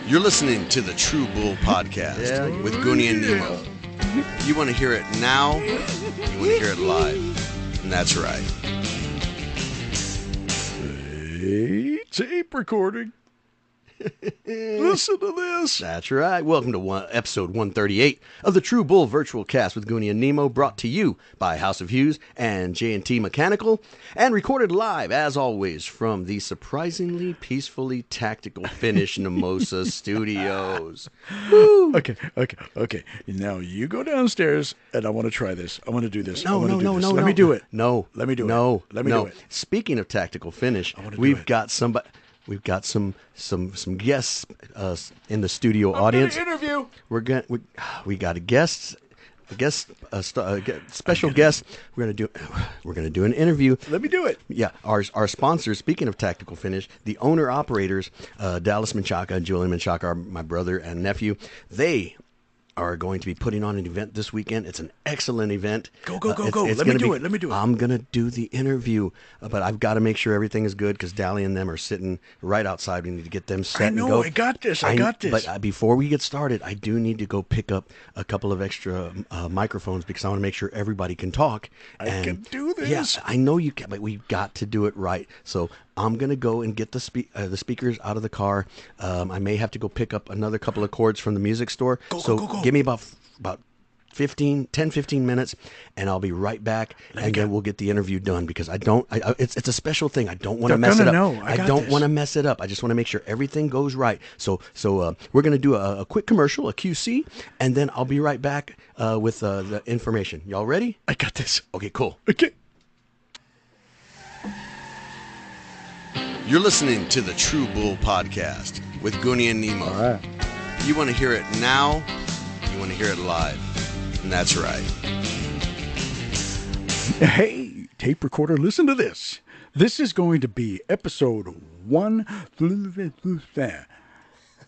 You're listening to the True Bull Podcast with Goonie and Nemo. You want to hear it now, you want to hear it live, and that's right. Hey, tape recording. Listen to this. That's right. Welcome to episode 138 of the True Bull Virtual Cast with Goonie and Nemo, brought to you by House of Hughes and J&T Mechanical, and recorded live, as always, from the surprisingly peacefully tactical Finish Nemosa Studios. Woo! Okay. Now you go downstairs, and I want to try this. I want to do this. No. Let me do it. No. Let me do it. Let me do it. Speaking of tactical finish, we've got some guests in the studio audience. Interview. We got a special guest. We're gonna do an interview. Let me do it. Yeah, our sponsors. Speaking of tactical finish, the owner operators, Dallas Menchaca and Julian Menchaca, are my brother and nephew. They are going to be putting on an event this weekend. It's an excellent event. Go. Let me do it. I'm going to do the interview, but I've got to make sure everything is good because Dally and them are sitting right outside. We need to get them set and go. I got this. But before we get started, I do need to go pick up a couple of extra microphones because I want to make sure everybody can talk. I can do this. Yes, I know you can, but we've got to do it right. So I'm going to go and get the speakers out of the car. I may have to go pick up another couple of cords from the music store. Go. Give me about 15 minutes, and I'll be right back, and then we'll get the interview done because it's a special thing. I don't want to mess it up. I don't want to mess it up. I just want to make sure everything goes right. So we're going to do a quick commercial, a QC, and then I'll be right back with the information. Y'all ready? I got this. Okay, cool. Okay. You're listening to the True Bull Podcast with Goonie and Nemo. All right. You want to hear it now, you want to hear it live, and that's right. Hey, tape recorder, listen to this. This is going to be episode 1.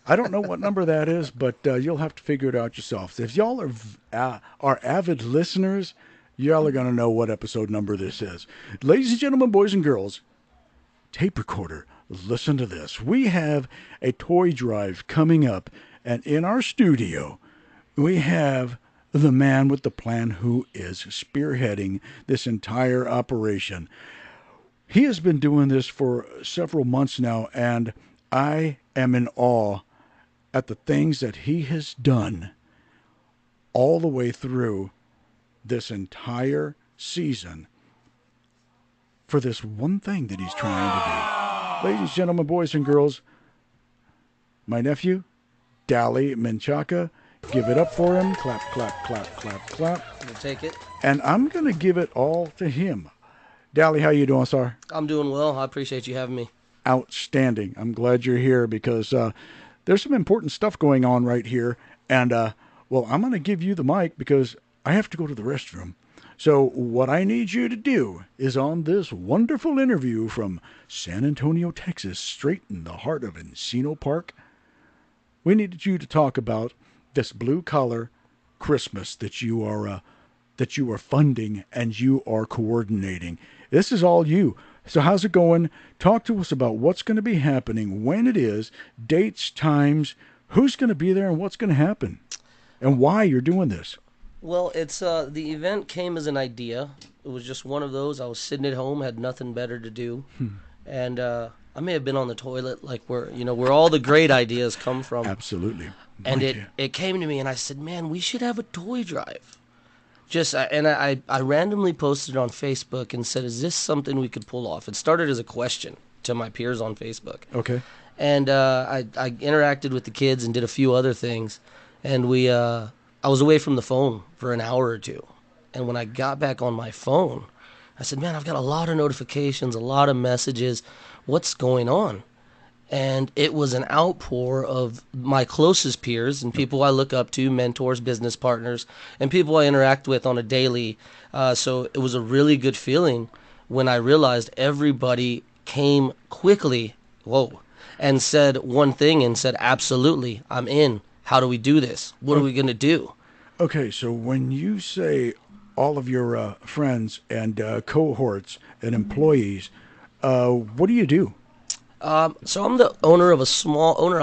I don't know what number that is, but you'll have to figure it out yourself. If y'all are avid listeners, y'all are going to know what episode number this is. Ladies and gentlemen, boys and girls, tape recorder, listen to this. We have a toy drive coming up, and in our studio, we have the man with the plan who is spearheading this entire operation. He has been doing this for several months now, and I am in awe at the things that he has done all the way through this entire season for this one thing that he's trying to do. Ladies and gentlemen, boys and girls, my nephew, Dally Menchaca. Give it up for him. Clap, clap, clap, clap, clap. We'll take it. And I'm going to give it all to him. Dally, how you doing, sir? I'm doing well. I appreciate you having me. Outstanding. I'm glad you're here because there's some important stuff going on right here. And, well, I'm going to give you the mic because I have to go to the restroom. So what I need you to do is on this wonderful interview from San Antonio, Texas, straight in the heart of Encino Park, we needed you to talk about this blue-collar Christmas that you are funding and you are coordinating. This is all you. So how's it going? Talk to us about what's going to be happening, when it is, dates, times, who's going to be there, and what's going to happen, and why you're doing this. Well, it's the event came as an idea. It was just one of those. I was sitting at home, had nothing better to do, and I may have been on the toilet, like where all the great ideas come from. Absolutely. And it came to me, and I said, "Man, we should have a toy drive." I randomly posted it on Facebook and said, "Is this something we could pull off?" It started as a question to my peers on Facebook. Okay. And I interacted with the kids and did a few other things, and I was away from the phone for an hour or two. And when I got back on my phone, I said, "Man, I've got a lot of notifications, a lot of messages. What's going on?" And it was an outpour of my closest peers and people I look up to, mentors, business partners, and people I interact with on a daily. So it was a really good feeling when I realized everybody came quickly, and said one thing and said, "Absolutely, I'm in. How do we do this? What are we going to do?" Okay, so when you say all of your friends and cohorts and employees, what do you do? So I'm the owner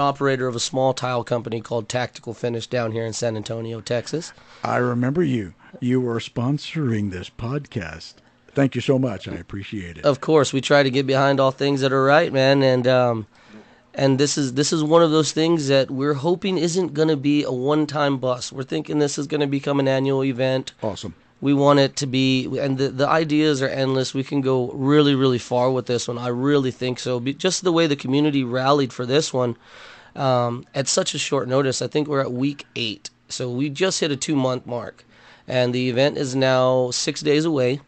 operator of a small tile company called Tactical Finish down here in San Antonio, Texas. I remember you. You were sponsoring this podcast. Thank you so much. I appreciate it. Of course, we try to get behind all things that are right, man, and this is one of those things that we're hoping isn't going to be a one-time bust. We're thinking this is going to become an annual event. Awesome. We want it to be, and the ideas are endless. We can go really, really far with this one. I really think so. Just the way the community rallied for this one at such a short notice. I think we're at week 8, so we just hit a 2-month mark, and the event is now 6 days away.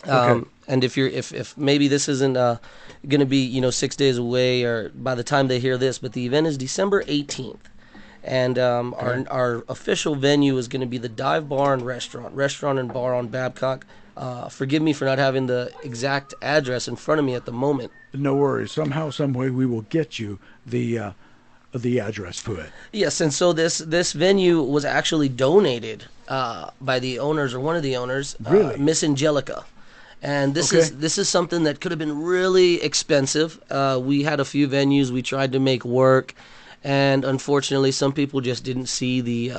Okay. And if maybe this isn't going to be 6 days away, or by the time they hear this, but the event is December 18th. And our official venue is going to be the Dive Bar and Restaurant and Bar on Babcock. Forgive me for not having the exact address in front of me at the moment. No worries. Somehow, some way, we will get you the address to it. Yes, and so this venue was actually donated by the owners, or one of the owners, Really? Miss Angelica. And this Okay. is something that could have been really expensive. We had a few venues we tried to make work, and unfortunately, some people just didn't see the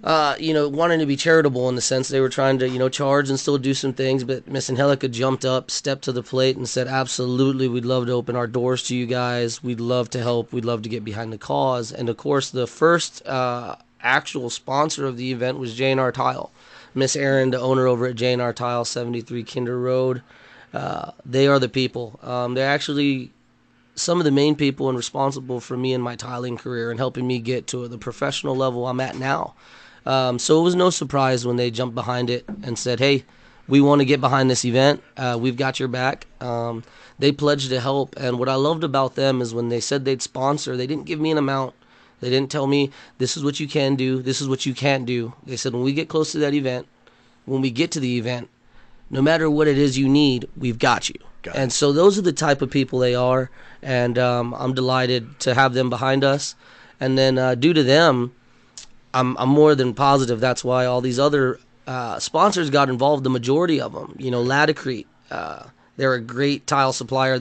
wanting to be charitable, in the sense they were trying to charge and still do some things. But Miss Angelica jumped up, stepped to the plate, and said, "Absolutely, we'd love to open our doors to you guys. We'd love to help. We'd love to get behind the cause." And of course, the first actual sponsor of the event was J&R Tile. Miss Erin, the owner over at J&R Tile, 73 Kinder Road. They are the people. They're actually some of the main people and responsible for me and my tiling career and helping me get to the professional level I'm at now. So it was no surprise when they jumped behind it and said, "Hey, we want to get behind this event. We've got your back." They pledged to help. And what I loved about them is when they said they'd sponsor, they didn't give me an amount. They didn't tell me, "This is what you can do, this is what you can't do." They said, "When we get close to that event, when we get to the event, no matter what it is you need, we've got you." Got it. And so those are the type of people they are, and I'm delighted to have them behind us. And then due to them, I'm more than positive that's why all these other sponsors got involved. The majority of them, Latacrete. They're a great tile supplier.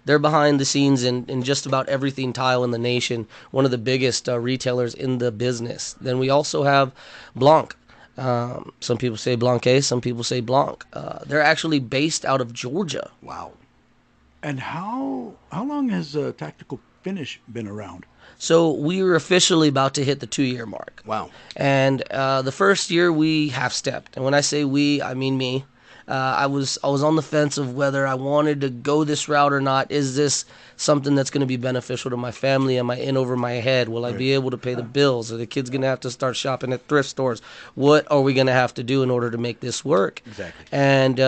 They're behind the scenes in just about everything tile in the nation. One of the biggest retailers in the business. Then we also have Blanc. Some people say Blanquet, some people say Blanc. They're actually based out of Georgia. Wow. And how long has Tactical Finish been around? So we were officially about to hit the 2-year mark. Wow. And the first year we half-stepped. And when I say we, I mean me. I was on the fence of whether I wanted to go this route or not. Is this something that's going to be beneficial to my family? Am I in over my head? Will I be able to pay the bills? Are the kids going to have to start shopping at thrift stores? What are we going to have to do in order to make this work? Exactly. And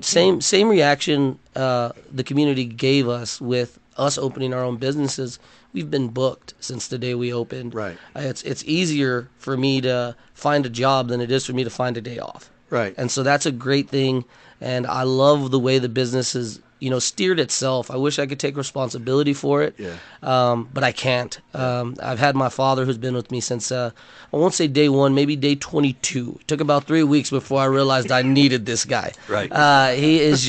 same reaction the community gave us with us opening our own businesses. We've been booked since the day we opened. Right. It's easier for me to find a job than it is for me to find a day off. Right. And so that's a great thing, and I love the way the business has, steered itself. I wish I could take responsibility for it, Yeah. but I can't. I've had my father, who's been with me since, I won't say day 1, maybe day 22. It took about 3 weeks before I realized I needed this guy. Right. He is,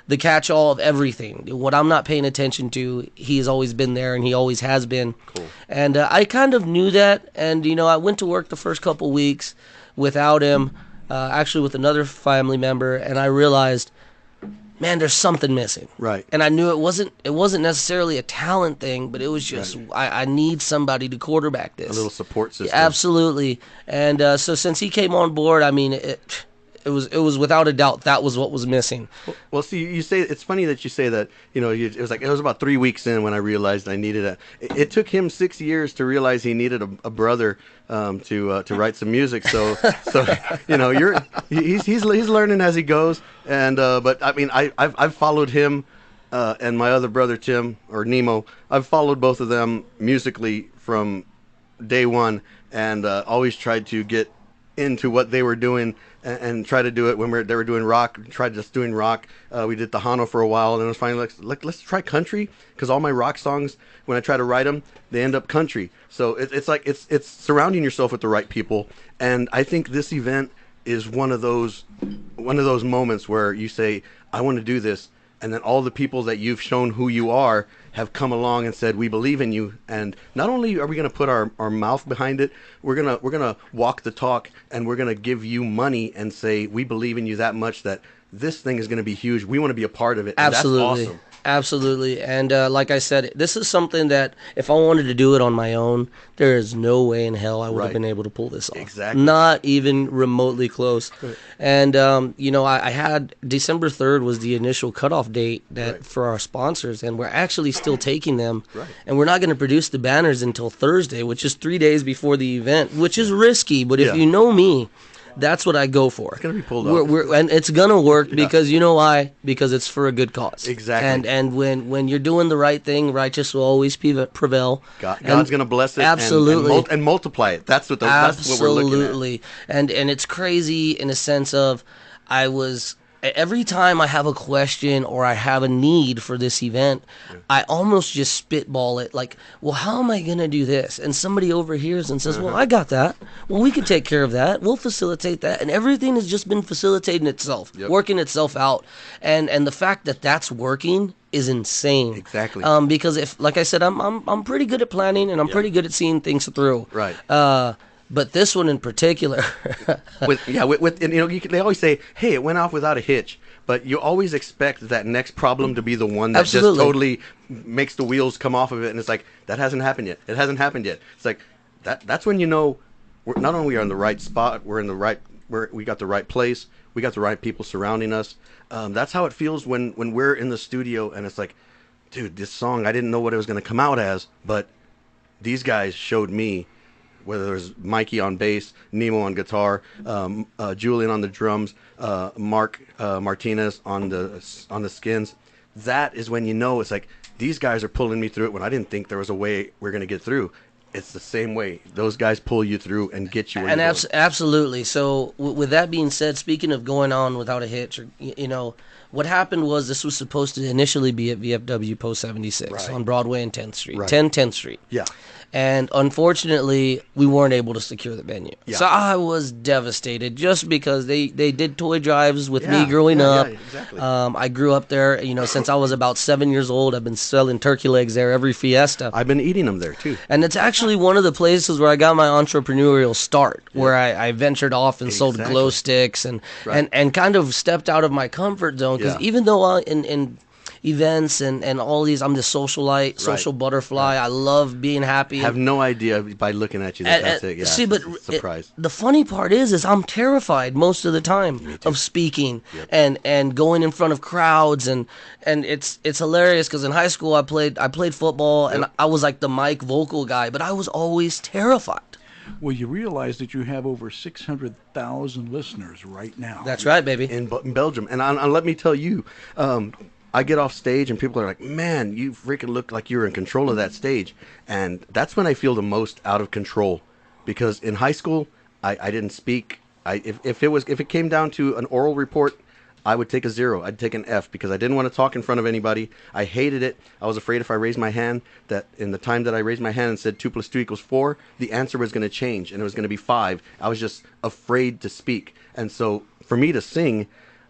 the catch-all of everything. What I'm not paying attention to, he's always been there, and he always has been. Cool. And I kind of knew that, and, I went to work the first couple weeks without him, actually with another family member, and I realized, man, there's something missing. Right. And I knew it wasn't necessarily a talent thing, but it was just, I need somebody to quarterback this. A little support system. Absolutely. And so since he came on board, I mean, it was without a doubt that was what was missing. Well, see, you say it's funny that you say that. It was about 3 weeks in when I realized I needed a. It took him 6 years to realize he needed a brother to write some music. So he's learning as he goes. And but I mean I've followed him and my other brother Tim, or Nemo. I've followed both of them musically from day one, and always tried to get into what they were doing and try to do it when they were doing rock. Tried just doing rock. We did Tejano for a while, and then it was finally like let's try country, because all my rock songs, when I try to write them, they end up country. So it's surrounding yourself with the right people, and I think this event is one of those moments where you say, I want to do this, and then all the people that you've shown who you are have come along and said, we believe in you. And not only are we going to put our mouth behind it, we're gonna walk the talk, and we're going to give you money and say, we believe in you that much that this thing is going to be huge. We want to be a part of it. And Absolutely. that's awesome. Absolutely. And like I said, this is something that if I wanted to do it on my own, there is no way in hell I would have Right. been able to pull this off. Exactly. Not even remotely close. And, I had December 3rd was the initial cutoff date that Right. for our sponsors, and we're actually still taking them. Right. And we're not going to produce the banners until Thursday, which is 3 days before the event, which is risky. But if Yeah. you know me, that's what I go for. It's gonna be pulled off. And it's gonna work because you know why? Because it's for a good cause. Exactly. And when you're doing the right thing, righteous will always prevail. God's going to bless it. Absolutely. And multiply it. That's what that's what we're looking at. Absolutely. And it's crazy in a sense of every time I have a question or I have a need for this event, I almost just spitball it like, well, how am I going to do this? And somebody overhears and says, well, I got that. Well, we can take care of that. We'll facilitate that. And everything has just been facilitating itself, working itself out. And the fact that that's working is insane. Exactly. Because if, like I said, I'm pretty good at planning and I'm pretty good at seeing things through. Right. But this one in particular, they always say, "Hey, it went off without a hitch," but you always expect that next problem to be the one that Absolutely. just totally makes the wheels come off of it, and it's like that hasn't happened yet. It hasn't happened yet. It's like that's when you know we're not only are in the right spot, we got the right place, we got the right people surrounding us. That's how it feels when we're in the studio, and it's like, dude, this song I didn't know what it was going to come out as, but these guys showed me. Whether there's Mikey on bass, Nemo on guitar, Julian on the drums, Mark Martinez on the skins, that is when you know it's like these guys are pulling me through it when I didn't think there was a way we're gonna get through. It's the same way. Those guys pull you through and get you. And absolutely. So with that being said, speaking of going on without a hitch, or what happened was this was supposed to initially be at VFW Post 76 on Broadway and 10th Street, 10th Street. Yeah. And unfortunately, we weren't able to secure the venue. Yeah. So I was devastated just because they did toy drives with me growing up. Yeah, exactly. I grew up there, since I was about 7 years old. I've been selling turkey legs there every fiesta. I've been eating them there too. And it's actually one of the places where I got my entrepreneurial start, where I ventured off and sold glow sticks and kind of stepped out of my comfort zone. Because even though in events and all these, I'm the socialite, social butterfly. I love being happy. I have no idea by looking at you that's it. Yeah, see, but surprise. The funny part is I'm terrified most of the time of speaking and going in front of crowds and it's hilarious because in high school I played football and I was like the mic vocal guy, but I was always terrified. Well, you realize that you have over 600,000 listeners right now. That's right, baby. In Belgium, and let me tell you. I get off stage and people are like, man, you freaking look like you're in control of that stage. And that's when I feel the most out of control. Because in high school, I didn't speak. If it came down to an oral report, I would take a 0. I'd take an F because I didn't want to talk in front of anybody. I hated it. I was afraid if I raised my hand, that in the time that I raised my hand and said 2 + 2 = 4, the answer was going to change and it was going to be 5. I was just afraid to speak. And so for me to sing,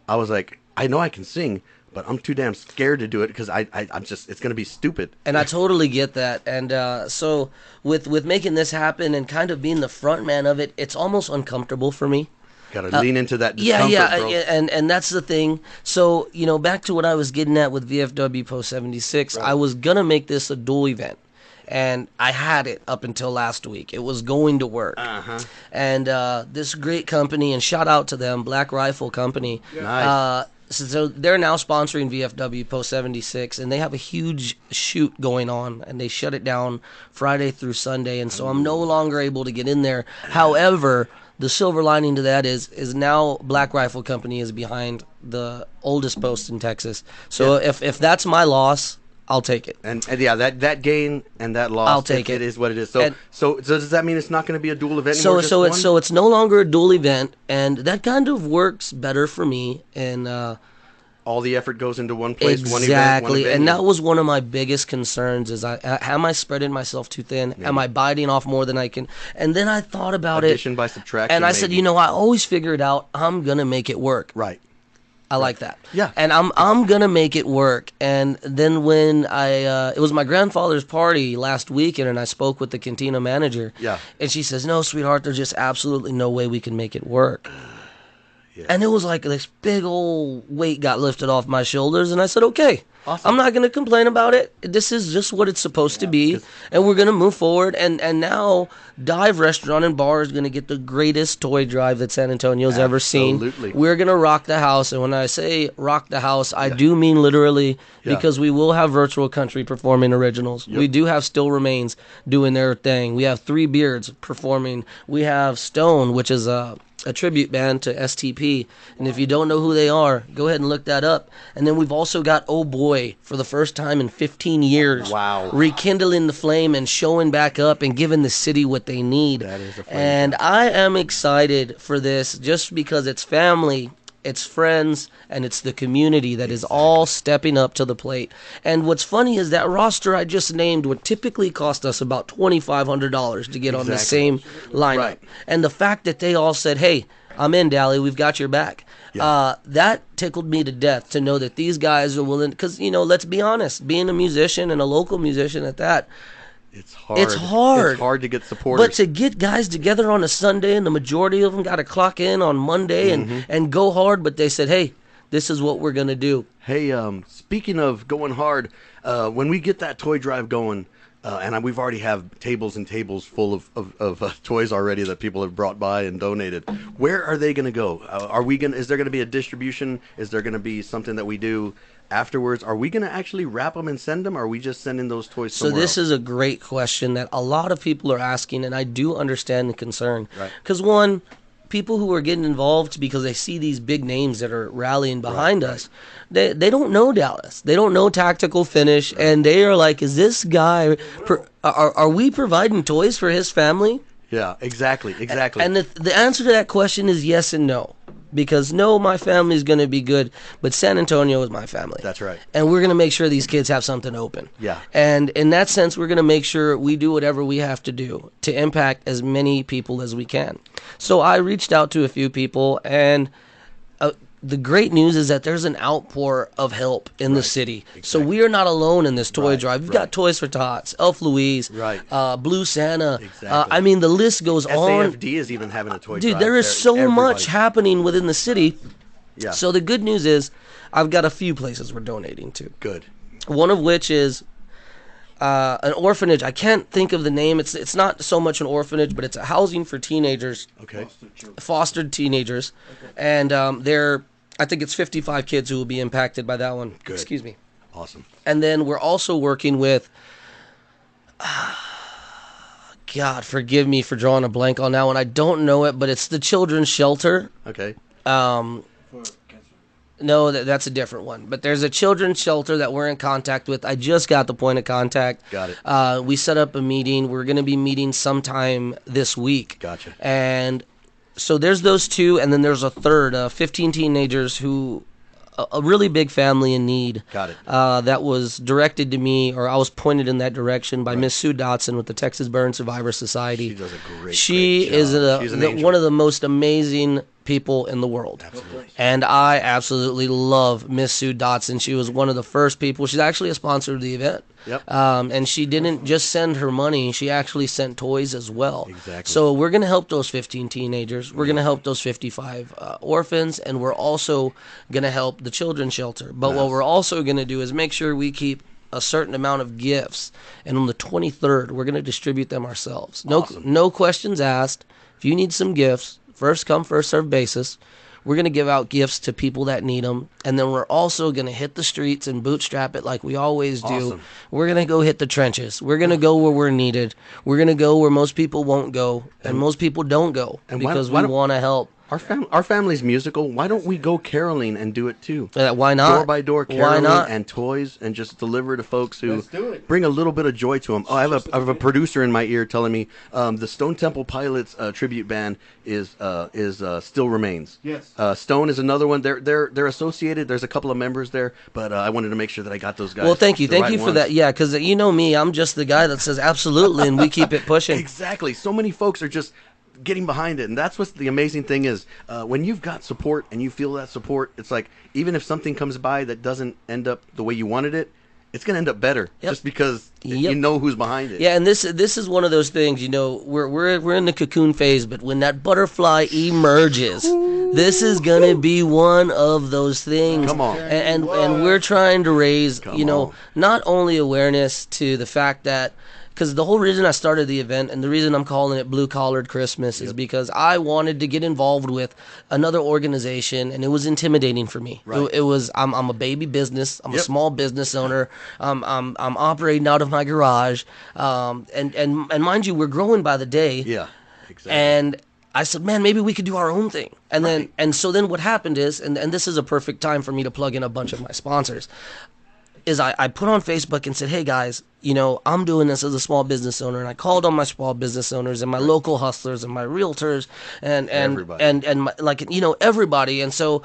I was like, I know I can sing, but I'm too damn scared to do it because I'm just, it's going to be stupid. And I totally get that. And so with making this happen and kind of being the front man of it, it's almost uncomfortable for me. Got to lean into that discomfort, bro. And that's the thing. So, back to what I was getting at with VFW Post 76, I was going to make this a dual event. And I had it up until last week. It was going to work. And this great company, and shout out to them, Black Rifle Company. Nice. So they're now sponsoring VFW Post 76, and they have a huge shoot going on, and they shut it down Friday through Sunday, and so I'm no longer able to get in there. However, the silver lining to that is now Black Rifle Company is behind the oldest post in Texas. So if that's my loss, I'll take it. And that gain and that loss, I'll take it. It is what it is. So does that mean it's not going to be a dual event So anymore? it's no longer a dual event, and that kind of works better for me. And all the effort goes into one place, one event, exactly. one And that was one of my biggest concerns: is am I spreading myself too thin? Yeah. Am I biting off more than I can? And then I thought about Addition by subtraction. and I said, I always figure it out. I'm gonna make it work. Right. I like that. Yeah. And I'm gonna make it work. And then when it was my grandfather's party last weekend, and I spoke with the cantina manager. Yeah. And she says, "No, sweetheart, there's just absolutely no way we can make it work." And it was like this big old weight got lifted off my shoulders, and I said, "Okay, Awesome. I'm not going to complain about it. This is just what it's supposed to be, and we're going to move forward." And now Dive Restaurant and Bar is going to get the greatest toy drive that San Antonio's ever seen. Absolutely. We're going to rock the house, and when I say rock the house, I do mean literally, because we will have Virtual Country performing originals. We do have Still Remains doing their thing. We have Three Beards performing. We have Stone, which is a tribute band to STP, and if you don't know who they are, go ahead and look that up. And then we've also got Oh Boy, for the first time in 15 years, Wow, rekindling the flame and showing back up and giving the city what they need. That is a flame. And I am excited for this just because it's family, it's friends, and it's the community that is all stepping up to the plate. And what's funny is that roster I just named would typically cost us about $2,500 to get on the same lineup. Right. And the fact that they all said, "Hey, I'm in, Dally, we've got your back." That tickled me to death to know that these guys are willing, because, let's be honest, being a musician and a local musician at that, It's hard. It's hard. It's hard to get supporters. but to get guys together on a Sunday, and the majority of them got to clock in on Monday and go hard, but they said, "Hey, this is what we're going to do." Hey, speaking of going hard, when we get that toy drive going, and we've already have tables and tables full of toys already that people have brought by and donated. Where are they going to go? Is there going to be a distribution? Is there going to be something that we do afterwards? Are we going to actually wrap them and send them? Or are we just sending those toys So somewhere this else? is a great question that a lot of people are asking, and I do understand the concern. Right. Because one, people who are getting involved because they see these big names that are rallying behind us, they don't know Dallas. They don't know Tactical Finish, and they are like, "Is this guy? Are we providing toys for his family?" Yeah, exactly. And the answer to that question is yes and no. Because no, my family is going to be good, but San Antonio is my family. That's right. And we're going to make sure these kids have something open. Yeah. And in that sense, we're going to make sure we do whatever we have to do to impact as many people as we can. So I reached out to a few people, and the great news is that there's an outpour of help in the city. So we are not alone in this toy drive. We've got Toys for Tots, Elf Louise, Blue Santa. Exactly. I mean, the list goes on. SAFD is even having a toy Dude, drive. there is so much happening within the city. Yeah. So the good news is I've got a few places we're donating to. Good. One of which is an orphanage. I can't think of the name. It's not so much an orphanage, but it's a housing for teenagers. Okay. Fostered teenagers. And I think it's 55 kids who will be impacted by that one. Good. Excuse me. Awesome. And then we're also working with, God, forgive me for drawing a blank on that one. I don't know it, but it's the children's shelter. Okay. No, that's a different one. But there's a children's shelter that we're in contact with. I just got the point of contact. Got it. We set up a meeting. We're going to be meeting sometime this week. Gotcha. And so there's those two, and then there's a third, 15 teenagers who, a really big family in need. Got it. That was directed to me, or I was pointed in that direction by Miss Sue Dotson with the Texas Burn Survivor Society. She does a great She job. is She's an angel. one of the most amazing people in the world. Absolutely. And I absolutely love Miss Sue Dotson. She was one of the first people. She's actually a sponsor of the event. Yep. And she didn't just send her money. She actually sent toys as well. Exactly. So we're going to help those 15 teenagers. We're going to help those 55 orphans. And we're also going to help the children's shelter. But what we're also going to do is make sure we keep a certain amount of gifts. And on the 23rd, we're going to distribute them ourselves. No questions asked. If you need some gifts, first come, first served basis. We're going to give out gifts to people that need them. And then we're also going to hit the streets and bootstrap it like we always do. Awesome. We're going to go hit the trenches. We're going to go where we're needed. We're going to go where most people won't go. And most people don't go because we want to help. Our family's musical. Why don't we go caroling and do it too? Why not? Door by door Why caroling not? and toys, and just deliver to folks who do it. bring a little bit of joy to them. Oh, I have a producer in my ear telling me the Stone Temple Pilots tribute band is Still Remains. Yes. Stone is another one. They're associated. There's a couple of members there, but I wanted to make sure that I got those guys. Well, thank you. the Thank right you for ones. that. Yeah, because you know me. I'm just the guy that says absolutely, and we keep it pushing. Exactly. So many folks are just getting behind it. And that's what the amazing thing is. When you've got support and you feel that support, it's like even if something comes by that doesn't end up the way you wanted it, it's going to end up better just because you know who's behind it. Yeah, and this is one of those things, we're in the cocoon phase, but when that butterfly emerges, this is going to be one of those things. Come on. And we're trying to raise, not only awareness to the fact that, because the whole reason I started the event and the reason I'm calling it Blue Collared Christmas is because I wanted to get involved with another organization, and it was intimidating for me. Right. It was I'm a baby business. I'm a small business owner. I'm operating out of my garage, and mind you, we're growing by the day. Yeah, exactly. And I said, man, maybe we could do our own thing. And so then what happened is, and this is a perfect time for me to plug in a bunch of my sponsors, is I put on Facebook and said, hey guys, I'm doing this as a small business owner, and I called on my small business owners and my local hustlers and my realtors and everybody. and my, everybody. And so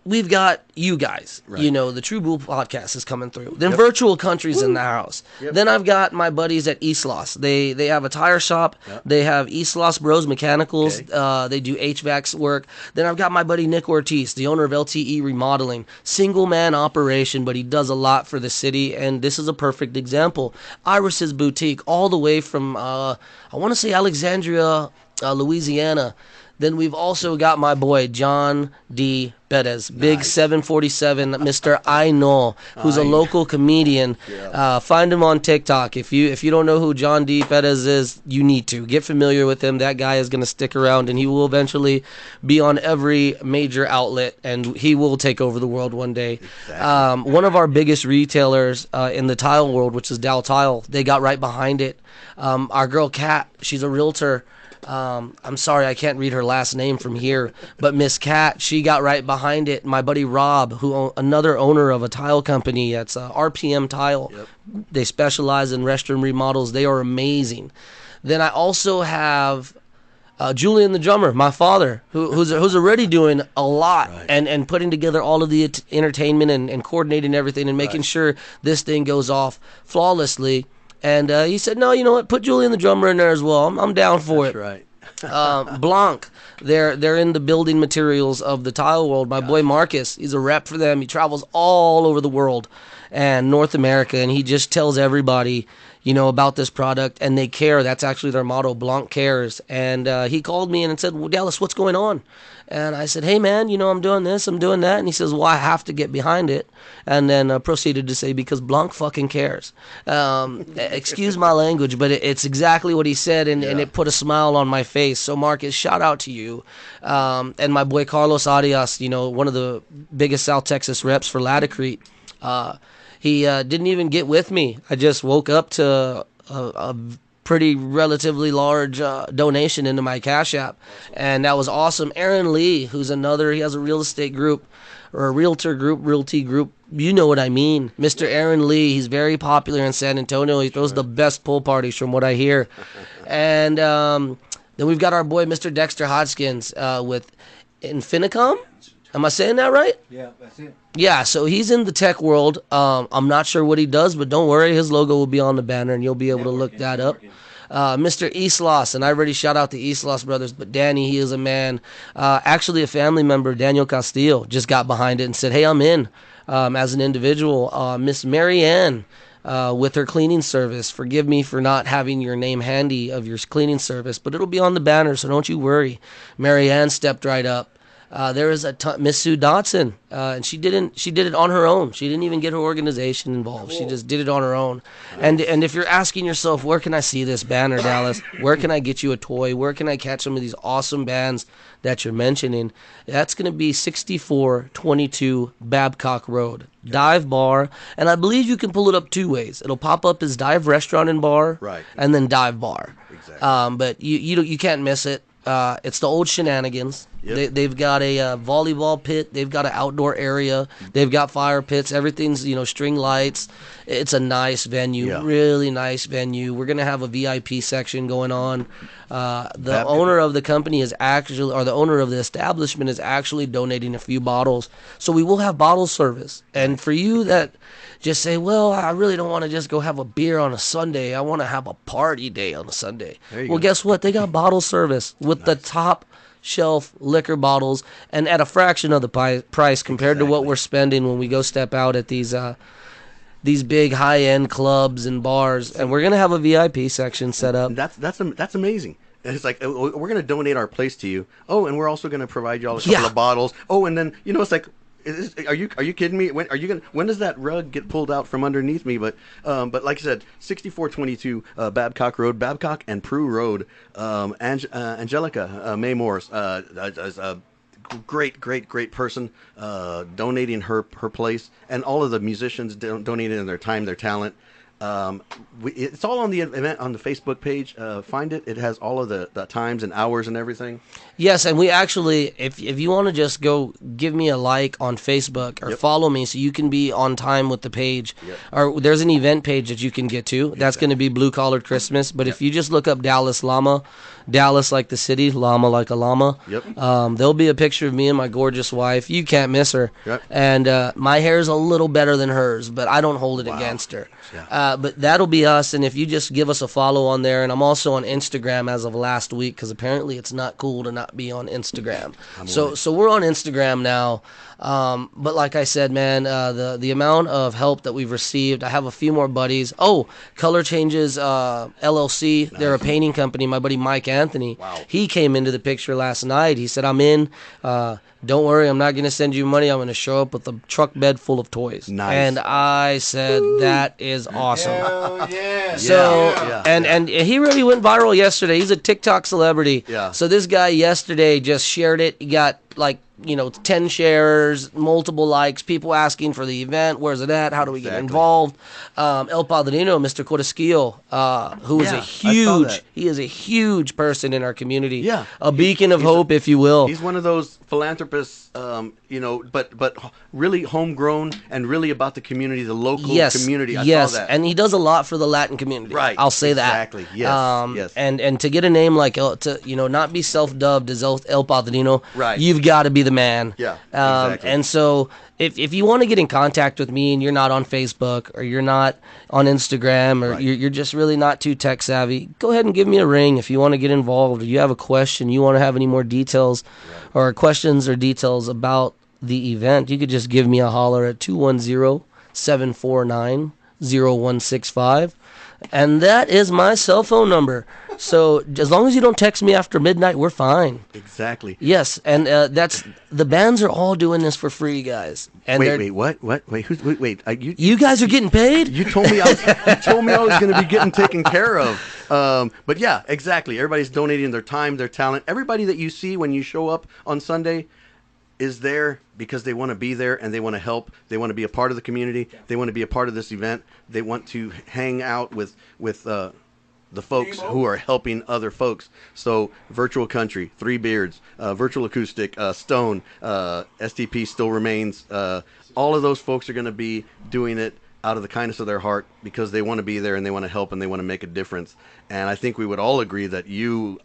we've got you guys, the True Bull podcast is coming through. Then virtual countries in the house. Then I've got my buddies at Eastloss. They have a tire shop. They have Eastloss Bros Mechanicals. They do HVAC work. Then I've got my buddy Nick Ortiz, the owner of LTE Remodeling. Single man operation, but he does a lot for the city. And this is a perfect example. Iris's Boutique, all the way from I want to say Alexandria, Louisiana. Then we've also got my boy John D. Bettis, Big 747, Mr. I Know, who's a local comedian. Find him on TikTok. If you don't know who John D. Bettis is, you need to get familiar with him. That guy is going to stick around, and he will eventually be on every major outlet, and he will take over the world one day. Exactly. One of our biggest retailers in the tile world, which is Dow Tile, they got right behind it. Our girl Kat, she's a realtor. I'm sorry, I can't read her last name from here, but Miss Cat, she got right behind it. My buddy Rob, another owner of a tile company, it's RPM Tile. They specialize in restroom remodels. They are amazing. Then I also have Julian the drummer, my father, who's already doing a lot and putting together all of the entertainment and coordinating everything and making sure this thing goes off flawlessly. And he said, no, you know what? Put Julian the drummer in there as well. I'm down for it. That's right. Blanc, they're in the building materials of the tile world. My boy Marcus, he's a rep for them. He travels all over the world and North America, and he just tells everybody, about this product, and they care. That's actually their motto, Blanc cares. And he called me and said, well, Dallas, what's going on? And I said, hey, man, I'm doing this, I'm doing that. And he says, well, I have to get behind it. And then proceeded to say, because Blanc fucking cares. Excuse my language, but it's exactly what he said, and it put a smile on my face. So, Marcus, shout out to you. And my boy Carlos Arias, one of the biggest South Texas reps for Latacrete. He didn't even get with me. I just woke up to a pretty relatively large donation into my Cash App, and that was awesome. Aaron Lee, who's he has a real estate group or a realty group. You know what I mean. Mr. Aaron Lee, he's very popular in San Antonio. He throws the best pool parties from what I hear. And then we've got our boy, Mr. Dexter Hodgkins with Infinicom. Am I saying that right? Yeah, that's it. Yeah, so he's in the tech world. I'm not sure what he does, but don't worry. His logo will be on the banner, and you'll be able to look that up. Mr. Eastloss, and I already shout out the Eastloss brothers, but Danny, he is a man. Actually, a family member, Daniel Castillo, just got behind it and said, hey, I'm in as an individual. Miss Marianne with her cleaning service. Forgive me for not having your name handy of your cleaning service, but it'll be on the banner, so don't you worry. Marianne stepped right up. There is Miss Sue Dotson, and she did it on her own. She didn't even get her organization involved. Cool. She just did it on her own. Nice. And if you're asking yourself, where can I see this banner, Dallas? Where can I get you a toy? Where can I catch some of these awesome bands that you're mentioning? That's going to be 6422 Babcock Road, Dive Bar, and I believe you can pull it up two ways. It'll pop up as Dive Restaurant and Bar, and then Dive Bar. Exactly. But you can't miss it. It's the old Shenanigans. Yep. They've got a volleyball pit. They've got an outdoor area. They've got fire pits. Everything's, string lights. It's a nice venue, Yeah. really nice venue. We're gonna have a VIP section going on. The Bab- owner of the company is actually, or the owner of the establishment is actually donating a few bottles. So we will have bottle service. And for you that just say, well, I really don't want to just go have a beer on a Sunday. I want to have a party day on a Sunday. There you Well, go. guess what? They got bottle service with the top shelf liquor bottles and at a fraction of the price compared to what Exactly. we're spending when we go step out at these big high-end clubs and bars. And we're going to have a VIP section set up. And that's amazing. And it's like, we're going to donate our place to you. Oh, and we're also going to provide you all a couple Yeah. of bottles. Oh, and then it's like, are you kidding me? When does that rug get pulled out from underneath me? But like I said, 6422 Babcock Road, Babcock and Prue Road. Angelica May Morris, is a great person, donating her place, and all of the musicians donating their time, their talent. It's all on the event on the Facebook page. Find it. It has all of the times and hours and everything. Yes, and we actually, if you want to just go give me a like on Facebook or Yep. follow me so you can be on time with the page, Yep. or there's an event page that you can get to. That's going to be Blue Collared Christmas. But if you just look up Dallas Llama, Dallas like the city, llama like a llama, Yep. there'll be a picture of me and my gorgeous wife. You can't miss her. Yep. And my hair's a little better than hers, but I don't hold it Wow. against her. Yeah. But that'll be us, and if you just give us a follow on there, and I'm also on Instagram as of last week, because apparently it's not cool to not be on Instagram. So we're on Instagram now. But like I said, man, the amount of help that we've received, I have a few more buddies. Oh, Color Changes LLC, they're a painting company. My buddy Mike Anthony, Wow. he came into the picture last night. He said, I'm in. Don't worry, I'm not going to send you money. I'm going to show up with a truck bed full of toys. Nice. And I said, that is awesome. Hell yeah. So Yeah. and he really went viral yesterday. He's a TikTok celebrity. Yeah. So this guy yesterday just shared it. He got like 10 shares, multiple likes, people asking for the event. Where's it at? How do we get Exactly. involved? El Padrino, Mr. Cortesquillo, who is Yeah, a I saw huge, that. he is a huge person in our community. Yeah. A beacon of he's hope, if you will. He's one of those philanthropists, but really homegrown and really about the community, the local community. I yes, saw that. and he does a lot for the Latin community. Right, I'll say exactly, that. yes, yes. And to get a name like not be self-dubbed as El Padrino, Right. You've got to be the man. Yeah, exactly. And so if you want to get in contact with me and you're not on Facebook or you're not on Instagram or Right. you're just really not too tech savvy, go ahead and give me a ring if you want to get involved or you have a question, you want to have any more details or questions or details about the event. You could just give me a holler at 210-749-0165. And that is my cell phone number. So as long as you don't text me after midnight, we're fine. Exactly. Yes, and that's the bands are all doing this for free, guys. And Wait, what? Wait, you you guys are getting paid? you told me I was going to be getting taken care of. But yeah, exactly. Everybody's donating their time, their talent. Everybody that you see when you show up on Sunday is there because they want to be there and they want to help. They want to be a part of the community. They want to be a part of this event. They want to hang out with the folks who are helping other folks. So Virtual Country, Three Beards, Virtual Acoustic, Stone, STP Still Remains. All of those folks are going to be doing it out of the kindness of their heart because they want to be there and they want to help and they want to make a difference. And I think we would all agree that you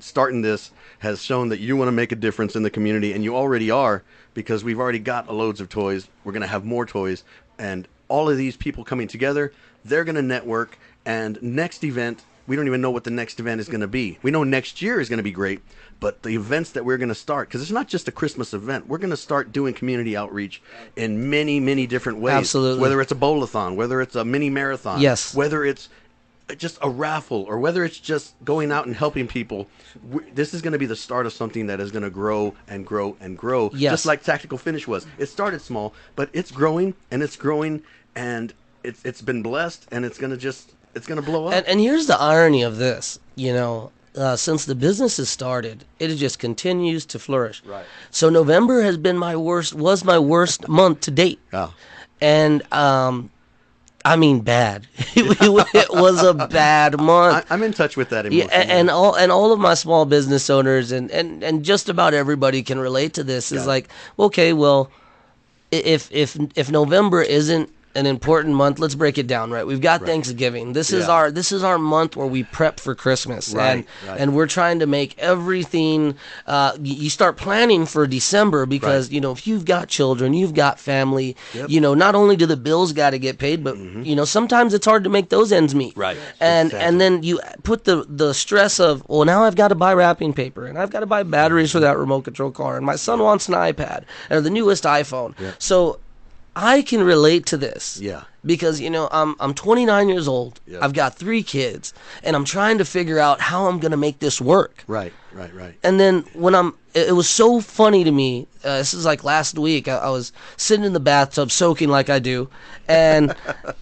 starting this has shown that you want to make a difference in the community, and you already are because we've already got loads of toys. We're going to have more toys, and all of these people coming together, they're going to network. And next event, we don't even know what the next event is going to be. We know next year is going to be great, but the events that we're going to start, because it's not just a Christmas event, we're going to start doing community outreach in many, many different ways. Absolutely. Whether it's a bowl-a-thon, whether it's a mini marathon, Yes. whether it's just a raffle, or whether it's just going out and helping people. This is going to be the start of something that is going to grow and grow and grow. Yes. Just like Tactical Finish was. It started small, but it's growing and it's growing, and it's been blessed, and it's going to blow up. And here's the irony of this, since the business has started, it just continues to flourish. Right. So November was my worst month to date. Oh. And I mean, bad. It was a bad month. I'm in touch with that Yeah, emotion. and all of my small business owners and just about everybody can relate to this. Is Got it. like, okay, well, if November isn't an important month, let's break it down. Right, we've got Thanksgiving. This is Yeah. our month where we prep for Christmas, Right, and we're trying to make everything. You start planning for December because Right. if you've got children, you've got family. Yep. Not only do the bills got to get paid, but sometimes it's hard to make those ends meet. Right. and Exactly. and then you put the stress of, well, now I've got to buy wrapping paper and I've got to buy batteries for that remote control car, and my son wants an iPad or the newest iPhone. So I can relate to this. Yeah. Because I'm 29 years old. Yeah. I've got 3 kids, and I'm trying to figure out how I'm gonna make this work. Right. And then it was so funny to me. This is like last week. I was sitting in the bathtub soaking like I do, and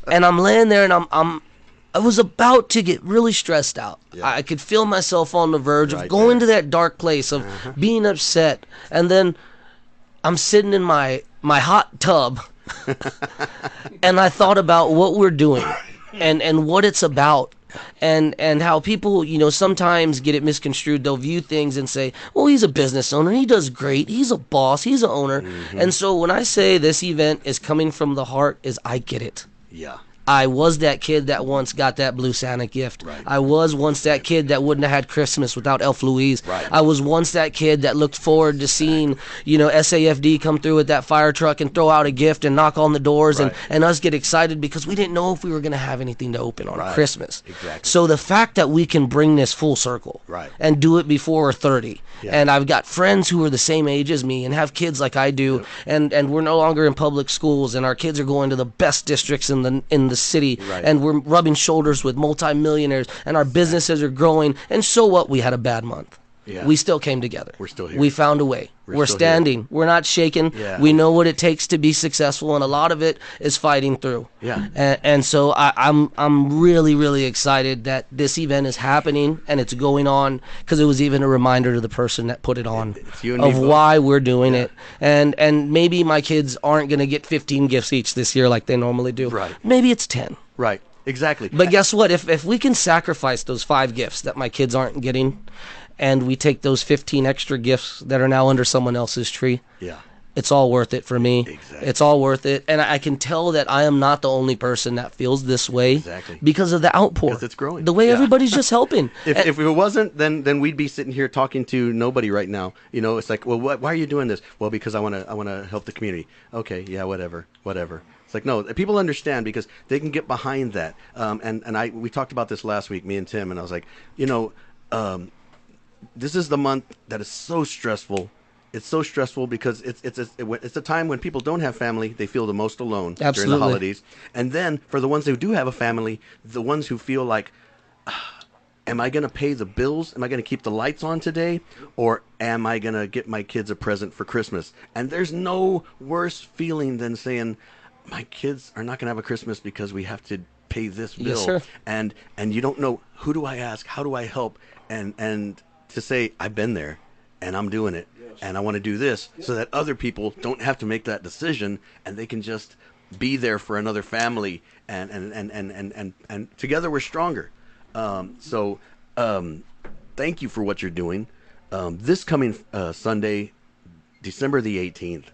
and I'm laying there, and I was about to get really stressed out. Yeah. I could feel myself on the verge of Right going there. to that dark place of being upset, and then I'm sitting in my hot tub, and I thought about what we're doing, and what it's about, and how people sometimes get it misconstrued. They'll view things and say, well, he's a business owner, he does great, he's a boss, he's an owner. And so when I say this event is coming from the heart, is I get it. Yeah. I was that kid that once got that blue Santa gift. Right. I was once that kid that wouldn't have had Christmas without Elf Louise. Right. I was once that kid that looked forward to seeing, SAFD come through with that fire truck and throw out a gift and knock on the doors, Right. and us get excited because we didn't know if we were going to have anything to open on Right. Christmas. Exactly. So the fact that we can bring this full circle Right. and do it before we're 30. Yeah. And I've got friends who are the same age as me and have kids like I do, and we're no longer in public schools, and our kids are going to the best districts in the city, Right. and we're rubbing shoulders with multimillionaires, and our businesses are growing. And so what? We had a bad month. Yeah. We still came together. We're still here. We found a way. We're still standing. We're not shaking. Yeah. We know what it takes to be successful, and a lot of it is fighting through. Yeah. And so I'm really, really excited that this event is happening and it's going on, because it was even a reminder to the person that put it on It's you and me of both. why we're doing it. And maybe my kids aren't going to get 15 gifts each this year like they normally do. Right. Maybe it's 10. Right. Exactly. But guess what? If we can sacrifice those 5 gifts that my kids aren't getting, and we take those 15 extra gifts that are now under someone else's tree, Yeah. it's all worth it for me. Exactly. It's all worth it. And I can tell that I am not the only person that feels this way. Exactly. Because of the outpour. Because it's growing. The way Yeah. everybody's just helping. If it wasn't, then we'd be sitting here talking to nobody right now. It's like, well, why are you doing this? Well, because I want to help the community. Okay, yeah, whatever. It's like, no, people understand because they can get behind that. We talked about this last week, me and Tim, and I was like, this is the month that is so stressful. It's so stressful because it's a time when people don't have family. They feel the most alone during Absolutely. the holidays. And then for the ones who do have a family, the ones who feel like, am I going to pay the bills? Am I going to keep the lights on today? Or am I going to get my kids a present for Christmas? And there's no worse feeling than saying, my kids are not going to have a Christmas because we have to pay this bill. Yes, sir. And you don't know, who do I ask? How do I help? And to say, I've been there and I'm doing it. And I want to do this so that other people don't have to make that decision, and they can just be there for another family, and together we're stronger. Thank you for what you're doing. This coming Sunday, December the 18th,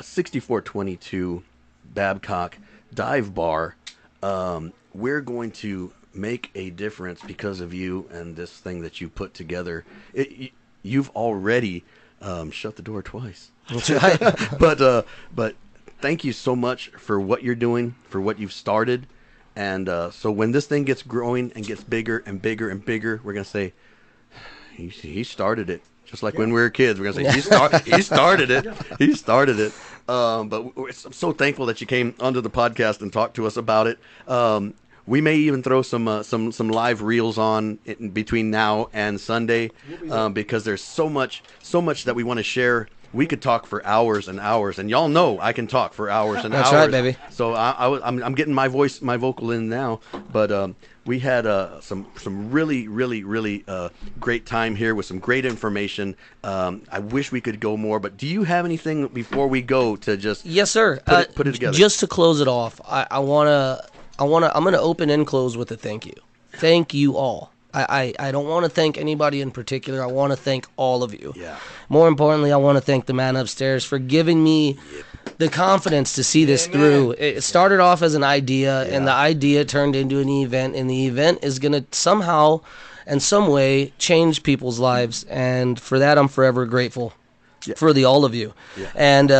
6422 Babcock Dive Bar. We're going to make a difference because of you and this thing that you put together. You've already shut the door twice. That's right. But thank you so much for what you're doing, for what you've started. And so when this thing gets growing and gets bigger and bigger and bigger, we're going to say, he started it. Just like when we were kids, we're going to say, he started it. He started it. But I'm so thankful that you came onto the podcast and talked to us about it. We may even throw some live reels on in between now and Sunday, because there's so much that we want to share. We could talk for hours and hours, and y'all know I can talk for hours and That's hours. right, baby. So I'm getting my vocal in now. But we had some really great time here with some great information. I wish we could go more, but do you have anything before we go to just Yes, sir. put it together? Just to close it off, I want to I'm gonna open and close with a thank you. Thank you all. I don't want to thank anybody in particular. I want to thank all of you. Yeah. More importantly, I want to thank the man upstairs for giving me the confidence to see this through. It started off as an idea, and the idea turned into an event, and the event is going to somehow and some way change people's lives, and for that I'm forever grateful for all of you. And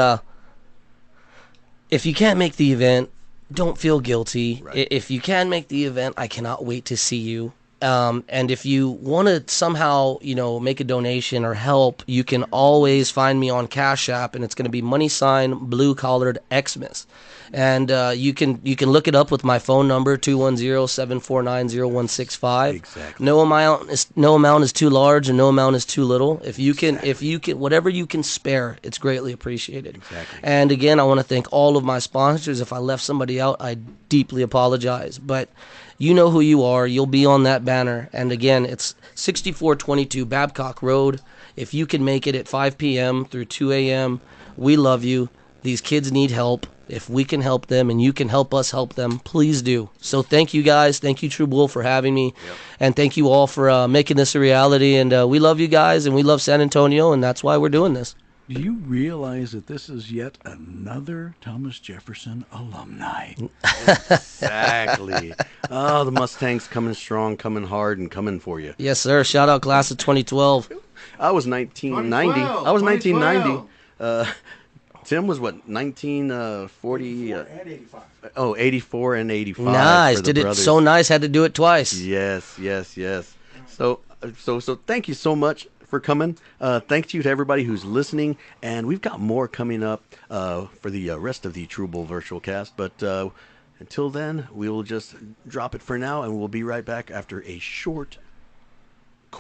if you can't make the event, don't feel guilty. If you can make the event, I cannot wait to see you. And if you want to somehow, make a donation or help, you can always find me on Cash App, and it's going to be Blue Collared Xmas. And you can look it up with my phone number 210-749-0165. Exactly. No amount is too large and no amount is too little. If you can whatever you can spare, it's greatly appreciated. Exactly. And again, I want to thank all of my sponsors. If I left somebody out, I deeply apologize. But you know who you are. You'll be on that banner. And again, it's 6422 Babcock Road. If you can make it at 5 p.m. through 2 a.m., we love you. These kids need help. If we can help them and you can help us help them, please do. So thank you guys. Thank you, True Bull, for having me. And thank you all for making this a reality. And we love you guys, and we love San Antonio, and that's why we're doing this. Do you realize that this is yet another Thomas Jefferson alumni? Exactly. Oh, the Mustangs coming strong, coming hard, and coming for you. Yes, sir. Shout out class of 2012. I was 1990. I was 1990. Tim was what, 1940? 84 and 85. Nice. Did it so nice. Had to do it twice. Yes. So thank you so much for coming. Thank you to everybody who's listening, and we've got more coming up for the rest of the True Bull Virtual Cast. But until then, we'll just drop it for now, and we'll be right back after a short.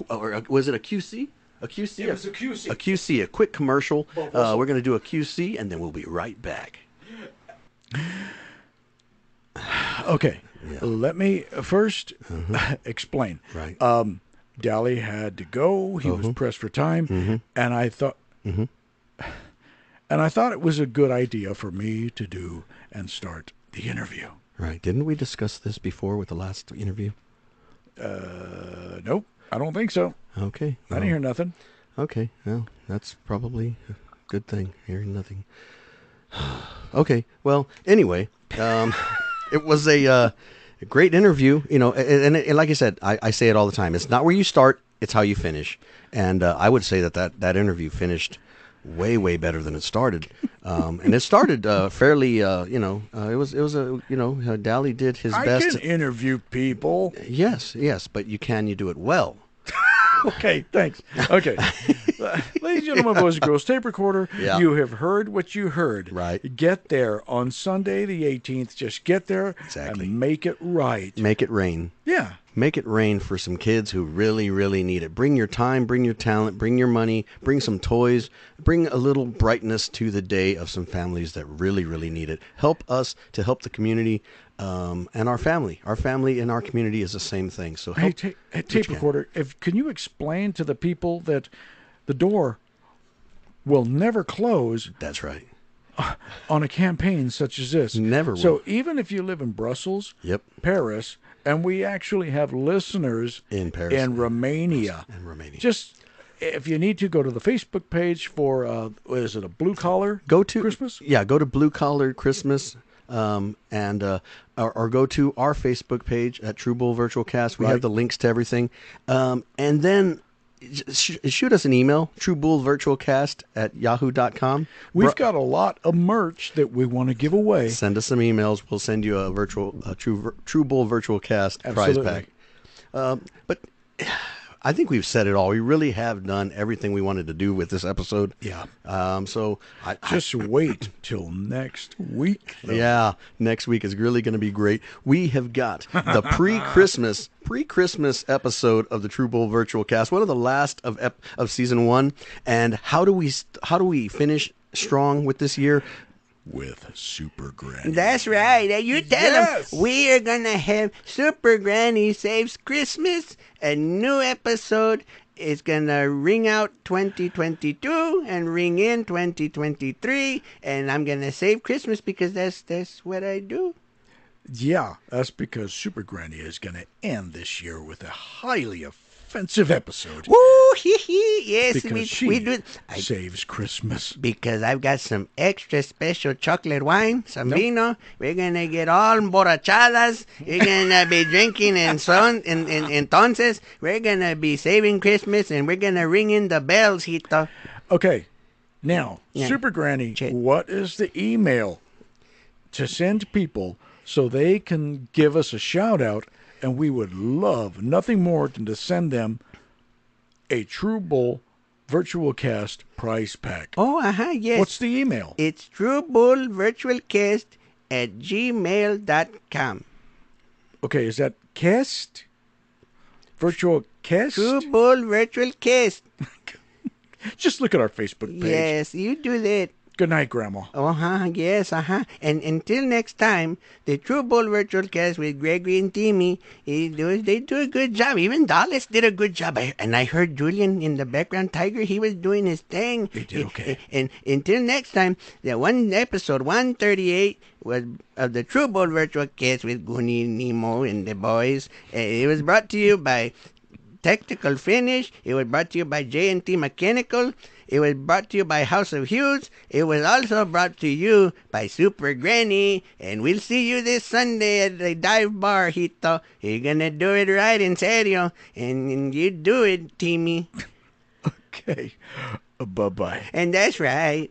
Or was it a QC? A QC? It was a QC. A QC, a quick commercial. We're going to do a QC, and then we'll be right back. Okay. Let me first explain. Right. Dally had to go. He was pressed for time, and I thought, it was a good idea for me to do and start the interview. Right. Didn't we discuss this before with the last interview? Nope, I don't think so. Okay. I didn't hear nothing. Okay. Well, that's probably a good thing. Hearing nothing. Okay. Well, anyway, it was a great interview, and like I said, I say it all the time. It's not where you start, it's how you finish. And I would say that interview finished way better than it started. And it started fairly, it was Dally did his best. I can interview people. Yes, but you do it well. Okay, thanks. Okay. Ladies and gentlemen, boys and girls, tape recorder, you have heard what you heard. Right. Get there on Sunday the 18th. Just get there and make it right. Make it rain. Yeah. Make it rain for some kids who really, really need it. Bring your time, bring your talent, bring your money, bring some toys, bring a little brightness to the day of some families that really, really need it. Help us to help the community and our family. Our family in our community is the same thing. So help. Hey, tape recorder, can you explain to the people that the door will never close? That's right. On a campaign such as this. Never will. So even if you live in Brussels, Paris, and we actually have listeners in Paris, in Romania. Just if you need to, go to the Facebook page for what is it, a blue collar Christmas? Yeah, go to Blue Collar Christmas. Or go to our Facebook page at True Bull Virtual Cast. We have the links to everything. And then shoot us an email, truebullvirtualcast@yahoo.com. We've got a lot of merch that we want to give away. Send us some emails. We'll send you a True Bull Virtual Cast prize pack. But I think we've said it all. We really have done everything we wanted to do with this episode. Yeah. So just wait till next week. Though. Yeah, next week is really going to be great. We have got the pre-Christmas episode of the True Bull Virtual Cast, one of the last of season 1. And how do we finish strong with this year? With Super Granny. That's right. You tell them we are going to have Super Granny Saves Christmas. A new episode is going to ring out 2022 and ring in 2023. And I'm going to save Christmas because that's what I do. Yeah, that's because Super Granny is going to end this year with a highly offensive episode Woo, hee hee. Yes, because we she do it. saves Christmas. Because I've got some extra special chocolate wine, some Nope. vino. We're gonna get all borrachadas. We're gonna be drinking and entonces we're gonna be saving Christmas and we're gonna ring in the bells, Hito. Okay, now, Yeah. Super Granny, Check. what is the email to send people so they can give us a shout out? And we would love nothing more than to send them a True Bull Virtual Cast prize pack. Oh, yes. What's the email? It's truebullvirtualcast@gmail.com. Okay, is that cast? Virtual cast? True Bull Virtual Cast. Just look at our Facebook page. Yes, you do that. Good night, Grandma. Yes, And until next time, the True Bull Virtual Cast with Gregory and Timmy, they do a good job. Even Dallas did a good job. And I heard Julian in the background, Tiger, he was doing his thing. He did okay. And until next time, the one episode 138 was of the True Bull Virtual Cast with Goonie, Nemo, and the boys. It was brought to you by Technical Finish. It was brought to you by J&T Mechanical. It was brought to you by House of Hughes. It was also brought to you by Super Granny. And we'll see you this Sunday at the dive bar, Hito. You're gonna do it right, in serio. And you do it, Timmy. Okay. Bye-bye. And that's right.